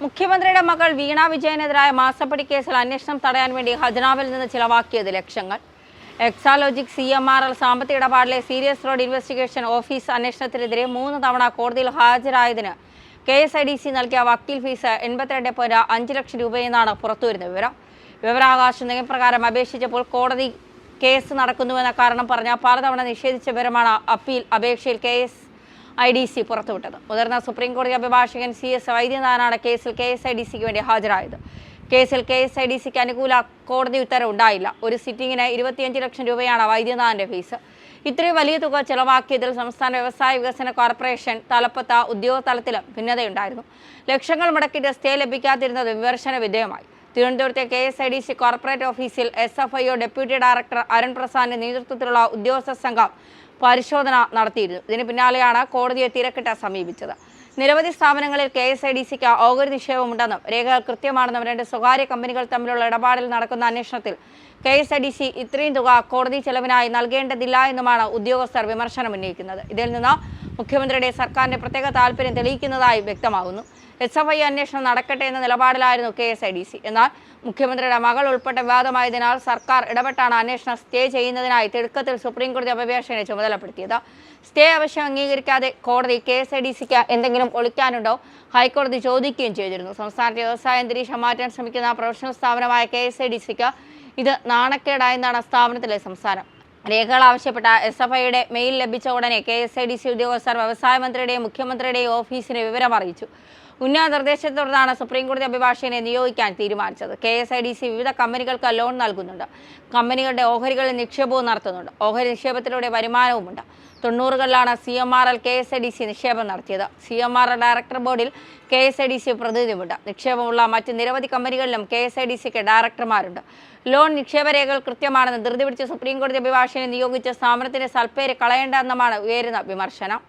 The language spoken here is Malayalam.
മുഖ്യമന്ത്രിയുടെ മകൾ വീണ വിജയനെതിരായ മാസപ്പടി കേസിൽ അന്വേഷണം തടയാൻ വേണ്ടി ഖജനാവിൽ നിന്ന് ചിലവാക്കിയത് ലക്ഷങ്ങൾ. എക്സാലോജിക് CMRL സാമ്പത്തിക ഇടപാടിലെ സീരിയസ് റോഡ് ഇൻവെസ്റ്റിഗേഷൻ ഓഫീസ് അന്വേഷണത്തിനെതിരെ 3 തവണ കോടതിയിൽ ഹാജരായതിന് KSIDC നൽകിയ വക്കീൽ ഫീസ് 82.5 ലക്ഷം രൂപയെന്നാണ് പുറത്തുവരുന്ന വിവരം. വിവരാവകാശ നിയമപ്രകാരം അപേക്ഷിച്ചപ്പോൾ കോടതി കേസ് നടക്കുന്നുവെന്ന കാരണം പറഞ്ഞ പലതവണ നിഷേധിച്ച വിവരമാണ് അപ്പീൽ അപേക്ഷയിൽ KSIDC പുറത്തുവിട്ടത്. മുതിർന്ന സുപ്രീം കോടതി അഭിഭാഷകൻ CS വൈദ്യനാഥനാണ് കേസിൽ KSIDCക്ക് വേണ്ടി ഹാജരായത്. കേസിൽ KSIDCക്ക് അനുകൂല കോടതി ഉത്തരവ് ഉണ്ടായില്ല. ഒരു സിറ്റിംഗിന് 25 ലക്ഷം രൂപയാണ് വൈദ്യനാഥന്റെ ഫീസ്. ഇത്രയും വലിയ തുക ചെലവാക്കിയതിൽ സംസ്ഥാന വ്യവസായ വികസന കോർപ്പറേഷൻ തലപ്പത്ത് ഉദ്യോഗ തലത്തിലും ഭിന്നതയുണ്ടായിരുന്നു. ലക്ഷങ്ങൾ മുടക്കിയിട്ട് സ്റ്റേ ലഭിക്കാതിരുന്നത് വിമർശന വിധേയമായി. തിരുവനന്തപുരത്തെ KSIDC കോർപ്പറേറ്റ് ഓഫീസിൽ SFIO ഡെപ്യൂട്ടി ഡയറക്ടർ അരുൺ പ്രസാദിന്റെ നേതൃത്വത്തിലുള്ള ഉദ്യോഗസ്ഥ സംഘം പരിശോധന നടത്തിയിരുന്നു. ഇതിന് പിന്നാലെയാണ് കോടതിയെ തിരക്കിട്ട് സമീപിച്ചത്. നിരവധി സ്ഥാപനങ്ങളിൽ KSIDCക്ക് ഓഹരി നിക്ഷേപമുണ്ടെന്നും രേഖകൾ കൃത്യമാണെന്നും 2 സ്വകാര്യ കമ്പനികൾ തമ്മിലുള്ള ഇടപാടിൽ നടക്കുന്ന അന്വേഷണത്തിൽ KSIDC ഇത്രയും തുക കോടതി ചെലവിനായി നൽകേണ്ടതില്ല എന്നുമാണ് ഉദ്യോഗസ്ഥർ വിമർശനം ഉന്നയിക്കുന്നത്. ഇതിൽ നിന്ന് മുഖ്യമന്ത്രിയുടെ സർക്കാരിന്റെ പ്രത്യേക താല്പര്യം തെളിയിക്കുന്നതായി വ്യക്തമാകുന്നു. SFI അന്വേഷണം നടക്കട്ടെ എന്ന നിലപാടിലായിരുന്നു KSIDC. എന്നാൽ മുഖ്യമന്ത്രിയുടെ മകൾ ഉൾപ്പെട്ട വിവാദമായതിനാൽ സർക്കാർ ഇടപെട്ടാണ് അന്വേഷണം സ്റ്റേ ചെയ്യുന്നതിനായി തിടുക്കത്തിൽ സുപ്രീംകോടതി അഭിഭാഷകനെ ചുമതലപ്പെടുത്തിയത്. സ്റ്റേ ആവശ്യം അംഗീകരിക്കാതെ കോടതി KSIDCക്ക് എന്തെങ്കിലും ഒളിക്കാനുണ്ടോ ഹൈക്കോടതി ചോദിക്കുകയും ചെയ്തിരുന്നു. സംസ്ഥാനത്തെ വ്യവസായ അന്തരീക്ഷം മാറ്റാൻ ശ്രമിക്കുന്ന പ്രൊഫഷണൽ സ്ഥാപനമായ KSIDCക്ക് ഇത് നാണക്കേടായെന്നാണ് സ്ഥാപനത്തിലെ സംസാരം. രേഖകൾ ആവശ്യപ്പെട്ട SFIയുടെ മെയിൽ ലഭിച്ച ഉടനെ KSIDC ഉദ്യോഗസ്ഥർ വ്യവസായ മന്ത്രിയുടെയും മുഖ്യമന്ത്രിയുടെയും ഓഫീസിനെ വിവരം അറിയിച്ചു. ഉന്നത നിർദ്ദേശത്തെ തുടർന്നാണ് സുപ്രീംകോടതി അഭിഭാഷകനെ നിയോഗിക്കാൻ തീരുമാനിച്ചത്. KSIDC വിവിധ കമ്പനികൾക്ക് ലോൺ നൽകുന്നുണ്ട്. കമ്പനികളുടെ ഓഹരികളിൽ നിക്ഷേപവും നടത്തുന്നുണ്ട്. ഓഹരി നിക്ഷേപത്തിലൂടെ വരുമാനവുമുണ്ട്. 90കളിലാണ് CMRL KSIDC നിക്ഷേപം നടത്തിയത്. CMRL ഡയറക്ടർ ബോർഡിൽ KSIDC പ്രതിനിധിയുമുണ്ട്. നിക്ഷേപമുള്ള മറ്റ് നിരവധി കമ്പനികളിലും KSIDCക്ക് ഡയറക്ടർമാരുണ്ട്. ലോൺ നിക്ഷേപ രേഖകൾ കൃത്യമാണെന്ന് ധൃതി പിടിച്ച് സുപ്രീംകോടതി അഭിഭാഷകനെ നിയോഗിച്ച് സ്ഥാപനത്തിന്റെ സൽപ്പേര് കളയേണ്ടെന്നുമാണ് ഉയരുന്ന വിമർശനം.